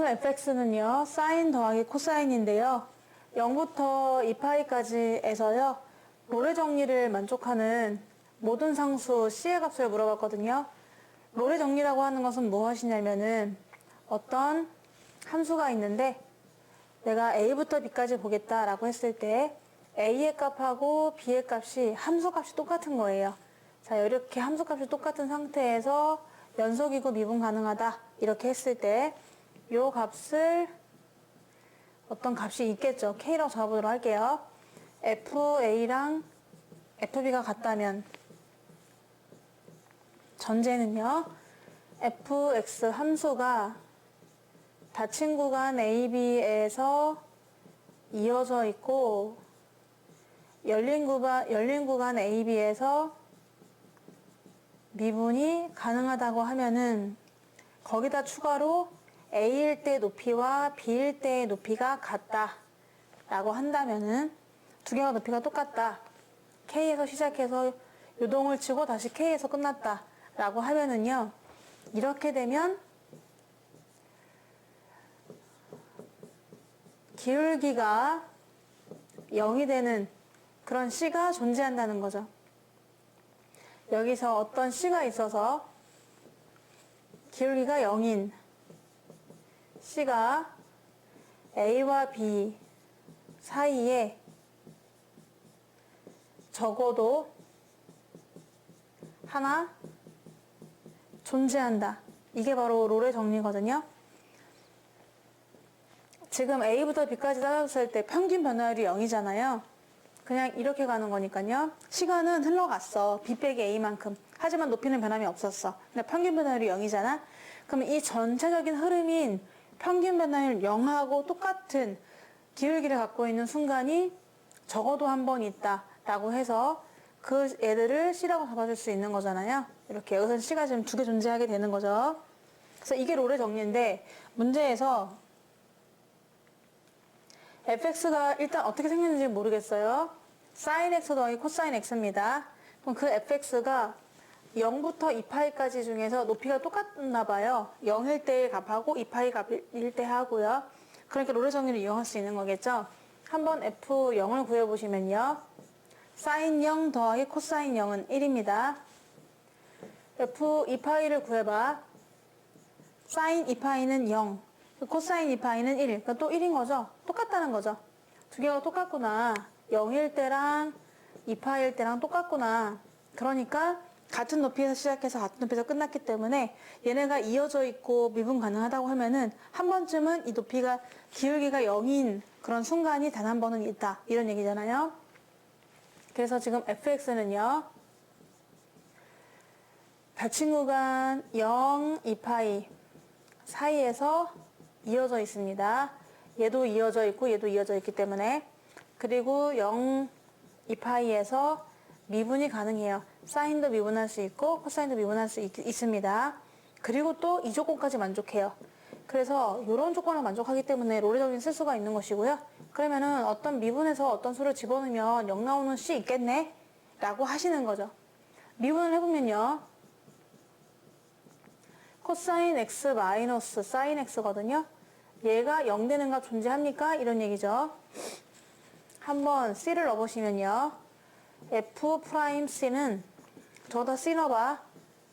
그럼 fx는요, 사인 더하기 코사인인데요. 0부터 2파이까지에서요, 롤의 정리를 만족하는 모든 상수 c의 값을 물어봤거든요. 롤의 정리라고 하는 것은 무엇이냐면은 어떤 함수가 있는데 내가 a부터 b까지 보겠다라고 했을 때 a의 값하고 b의 값이 함수 값이 똑같은 거예요. 자, 이렇게 함수 값이 똑같은 상태에서 연속이고 미분 가능하다 이렇게 했을 때 이 값을 어떤 값이 있겠죠. k라고 잡아보도록 할게요. fa랑 fb가 같다면 전제는요, fx 함수가 닫힌 구간 AB에서 이어져 있고 열린 구간 AB에서 미분이 가능하다고 하면은 거기다 추가로 A일 때 높이와 B일 때의 높이가 같다 라고 한다면은 두 개가 높이가 똑같다. K에서 시작해서 요동을 치고 다시 K에서 끝났다 라고 하면은요, 이렇게 되면 기울기가 0이 되는 그런 C가 존재한다는 거죠. 여기서 어떤 C가 있어서 기울기가 0인 C가 A와 B 사이에 적어도 하나 존재한다. 이게 바로 롤의 정리거든요. 지금 A부터 B까지 따졌을 때 평균 변화율이 0이잖아요. 그냥 이렇게 가는 거니까요. 시간은 흘러갔어. B 빼기 A만큼. 하지만 높이는 변함이 없었어. 근데 평균 변화율이 0이잖아. 그럼 이 전체적인 흐름인 평균 변화율 0하고 똑같은 기울기를 갖고 있는 순간이 적어도 한 번 있다 라고 해서 그 애들을 C라고 잡아줄 수 있는 거잖아요. 이렇게 여기서 C가 지금 두 개 존재하게 되는 거죠. 그래서 이게 롤의 정리인데 문제에서 fx가 일단 어떻게 생겼는지 모르겠어요. sin x 더하기 코사인 x입니다. 그럼 그 fx가 0부터 2파이까지 중에서 높이가 똑같나 봐요. 0일 때의 값하고 2파이 값일 때 하고요. 그러니까 롤의 정리를 이용할 수 있는 거겠죠. 한번 f0을 구해보시면요. sin 0 더하기 코사인 0은 1입니다. f 2파이를 구해봐. sin 2파이는 0. 코사인 2파이는 1. 그러니까 또 1인 거죠. 똑같다는 거죠. 두 개가 똑같구나. 0일 때랑 2파일 때랑 똑같구나. 그러니까 같은 높이에서 시작해서 같은 높이에서 끝났기 때문에 얘네가 이어져 있고 미분 가능하다고 하면은 한 번쯤은 이 높이가 기울기가 0인 그런 순간이 단 한 번은 있다. 이런 얘기잖아요. 그래서 지금 fx는요. 닫힌 구간 0, 2파이 사이에서 이어져 있습니다. 얘도 이어져 있고 얘도 이어져 있기 때문에. 그리고 0, 2파이에서 미분이 가능해요. 사인도 미분할 수 있고 코사인도 미분할 수 있습니다. 그리고 또 이 조건까지 만족해요. 그래서 이런 조건을 만족하기 때문에 롤의 정리를 쓸 수가 있는 것이고요. 그러면은 어떤 미분에서 어떤 수를 집어넣으면 0 나오는 C 있겠네? 라고 하시는 거죠. 미분을 해보면요. 코사인 x 마이너스 사인 x거든요. 얘가 0 되는 값 존재합니까? 이런 얘기죠. 한번 C를 넣어보시면요. f 프라임 C는 저다 C 넣어봐.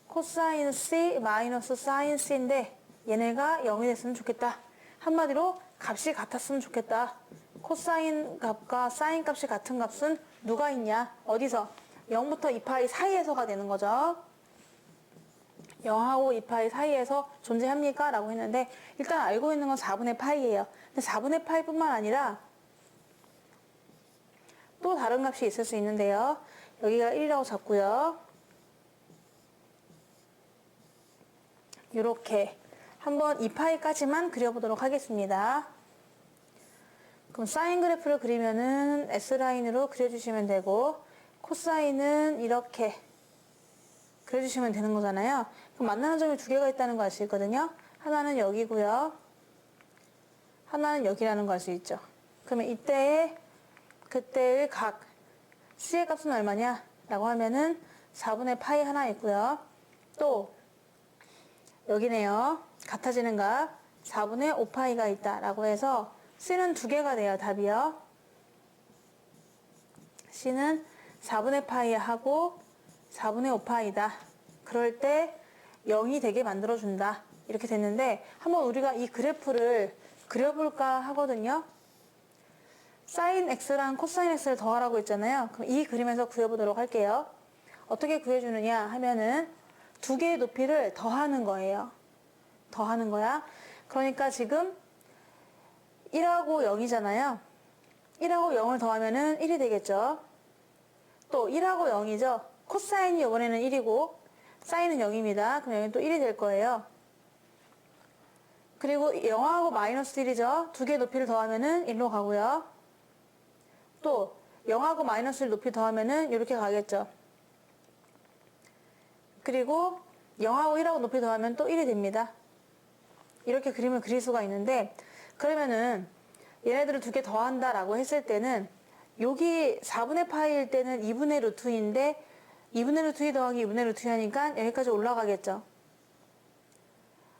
코사인 C 마이너스 사인 C인데 얘네가 0이 됐으면 좋겠다. 한마디로 값이 같았으면 좋겠다. 코사인 값과 사인 값이 같은 값은 누가 있냐? 어디서? 0부터 2파이 사이에서가 되는 거죠. 0하고 2파이 사이에서 존재합니까? 라고 했는데 일단 알고 있는 건 4분의 파이예요. 근데 4분의 파이 뿐만 아니라 또 다른 값이 있을 수 있는데요. 여기가 1이라고 잡고요. 이렇게 한번 2파이까지만 그려보도록 하겠습니다. 그럼 사인 그래프를 그리면은 S라인으로 그려주시면 되고 코사인은 이렇게 그려주시면 되는 거잖아요. 그럼 만나는 점이 두 개가 있다는 거 알 수 있거든요. 하나는 여기고요. 하나는 여기라는 거 알 수 있죠. 그러면 이때의 그때의 각 C의 값은 얼마냐? 라고 하면은 4분의 파이 하나 있고요. 또 여기네요. 같아지는 값 4분의 5파이가 있다라고 해서 C는 두 개가 돼요. 답이요. C는 4분의 파이 하고 4분의 5파이다. 그럴 때 0이 되게 만들어준다. 이렇게 됐는데 한번 우리가 이 그래프를 그려볼까 하거든요. 사인 x랑 코사인 x를 더하라고 했잖아요. 그럼 이 그림에서 구해보도록 할게요. 어떻게 구해주느냐 하면은 두 개의 높이를 더하는 거예요. 더하는 거야. 그러니까 지금 1하고 0이잖아요. 1하고 0을 더하면은 1이 되겠죠. 또 1하고 0이죠. 코사인이 이번에는 1이고 사인은 0입니다. 그럼 여기 또 1이 될 거예요. 그리고 0하고 마이너스 1이죠. 두 개의 높이를 더하면은 1로 가고요. 또 0하고 마이너스 1 높이 더하면은 이렇게 가겠죠. 그리고 0하고 1하고 높이 더하면 또 1이 됩니다. 이렇게 그림을 그릴 수가 있는데 그러면은 얘네들을 두 개 더한다 라고 했을 때는 여기 4분의 파이일 때는 2분의 루트인데 2분의 루트 2 더하기 2분의 루트 2 하니까 여기까지 올라가겠죠.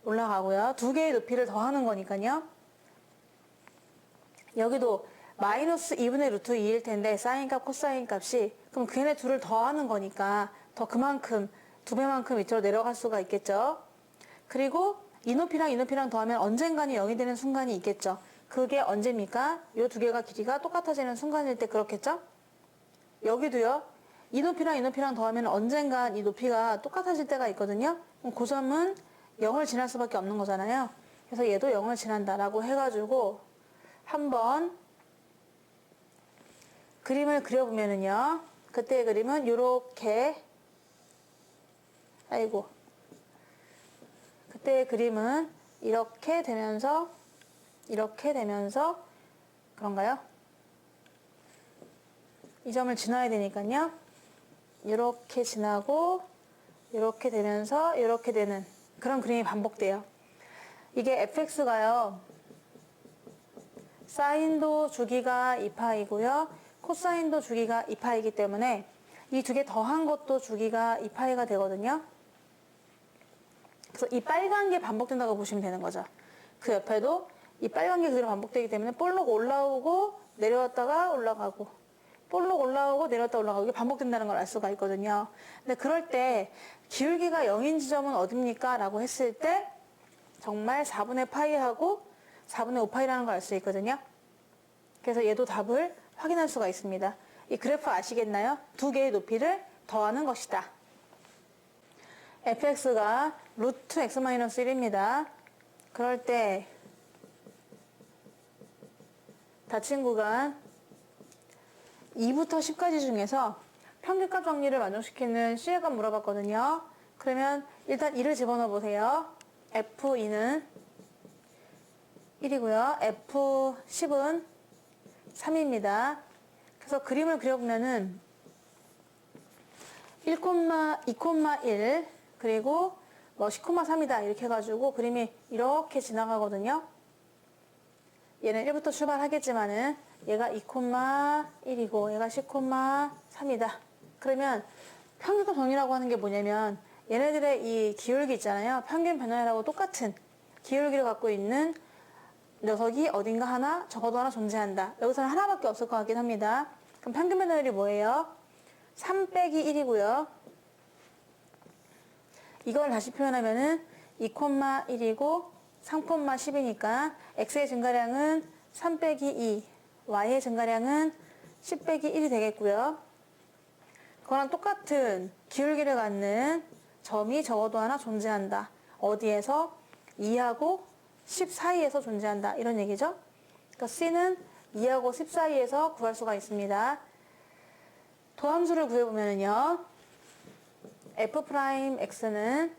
올라가고요. 두 개의 높이를 더하는 거니까요. 여기도 마이너스 2분의 루트 2일 텐데 사인 값, 코사인 값이 그럼 걔네 둘을 더하는 거니까 더 그만큼 두 배만큼 밑으로 내려갈 수가 있겠죠. 그리고 이 높이랑 더하면 언젠가는 0이 되는 순간이 있겠죠. 그게 언제입니까? 이 두 개가 길이가 똑같아지는 순간일 때 그렇겠죠? 여기도요. 이 높이랑 더하면 언젠가 이 높이가 똑같아질 때가 있거든요. 그럼 그 점은 0을 지날 수밖에 없는 거잖아요. 그래서 얘도 0을 지난다라고 해가지고 한번 그림을 그려보면은요. 그때의 그림은 요렇게 그때의 그림은 이렇게 되면서 그런가요? 이 점을 지나야 되니까요. 이렇게 지나고 이렇게 되면서 이렇게 되는 그런 그림이 반복돼요. 이게 fx가요. 사인도 주기가 2파이고요. 코사인도 주기가 2파이기 때문에 이 두 개 더한 것도 주기가 2파이가 되거든요. 그래서 이 빨간 게 반복된다고 보시면 되는 거죠. 그 옆에도 이 빨간 게 그대로 반복되기 때문에 볼록 올라오고 내려왔다가 올라가고 볼록 올라오고 내려왔다 올라가고 이게 반복된다는 걸 알 수가 있거든요. 근데 그럴 때 기울기가 0인 지점은 어딥니까? 라고 했을 때 정말 4분의 파이하고 4분의 5파이라는 걸 알 수 있거든요. 그래서 얘도 답을 확인할 수가 있습니다. 이 그래프 아시겠나요? 두 개의 높이를 더하는 것이다. fx가 루트 x-1입니다. 그럴 때 닫힌 구간 2부터 10까지 중에서 평균값 정리를 만족시키는 C의 값 물어봤거든요. 그러면 일단 2를 집어넣어 보세요. F2는 1이고요. F10은 3입니다. 그래서 그림을 그려보면은 1, 2,1 그리고 뭐 10,3이다 이렇게 해가지고 그림이 이렇게 지나가거든요. 얘는 1부터 출발하겠지만은 얘가 2,1이고 얘가 10,3이다. 그러면 평균값 정리라고 하는 게 뭐냐면 얘네들의 이 기울기 있잖아요. 평균 변화율하고 똑같은 기울기를 갖고 있는 녀석이 어딘가 하나, 적어도 하나 존재한다. 여기서는 하나밖에 없을 것 같긴 합니다. 그럼 평균 변화율이 뭐예요? 3 빼기 1이고요. 이걸 다시 표현하면은 2,1이고 3,10이니까 x의 증가량은 3 빼기 2, y의 증가량은 10 빼기 1이 되겠고요. 그거랑 똑같은 기울기를 갖는 점이 적어도 하나 존재한다. 어디에서? 2하고 10 사이에서 존재한다. 이런 얘기죠. 그러니까 C는 2하고 10 사이에서 구할 수가 있습니다. 도함수를 구해보면요. f'x는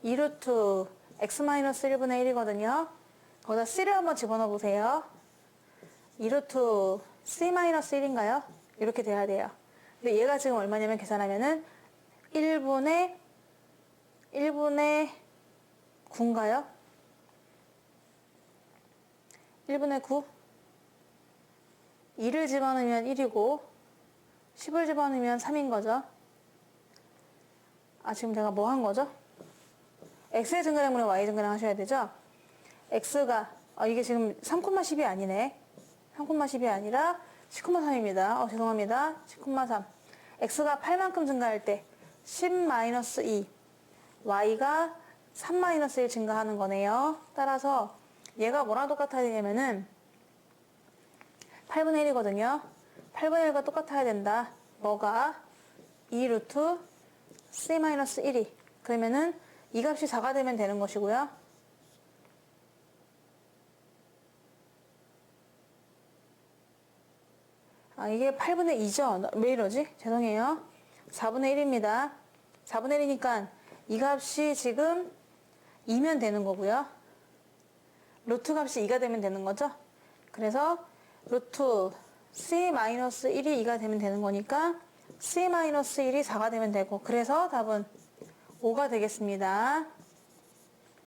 2루트 x-1분의 1이거든요. 거기다 C를 한번 집어넣어 보세요. 2루트 c-1인가요? 이렇게 돼야 돼요. 근데 얘가 지금 얼마냐면 계산하면은 1분의 9인가요? 1분의 9? 2를 집어넣으면 1이고 10을 집어넣으면 3인 거죠. 아, 지금 제가 뭐 한 거죠? x의 증가량분의 y 증가량 하셔야 되죠? x가 이게 지금 3,10이 아니네. 3,10이 아니라 10,3입니다. 죄송합니다. 10,3. x가 8만큼 증가할 때 10-2 y가 3-1 증가하는 거네요. 따라서 얘가 뭐랑 똑같아야 되냐면은 8분의 1이거든요. 8분의 1과 똑같아야 된다. 뭐가? 2 루트 c-1이. 그러면은 이 값이 4가 되면 되는 것이고요. 이게 8분의 2죠? 왜 이러지? 죄송해요. 4분의 1입니다. 4분의 1이니까 이 값이 지금 2면 되는 거고요. 루트 값이 2가 되면 되는 거죠? 그래서 루트 c-1이 2가 되면 되는 거니까 c-1이 4가 되면 되고, 그래서 답은 5가 되겠습니다.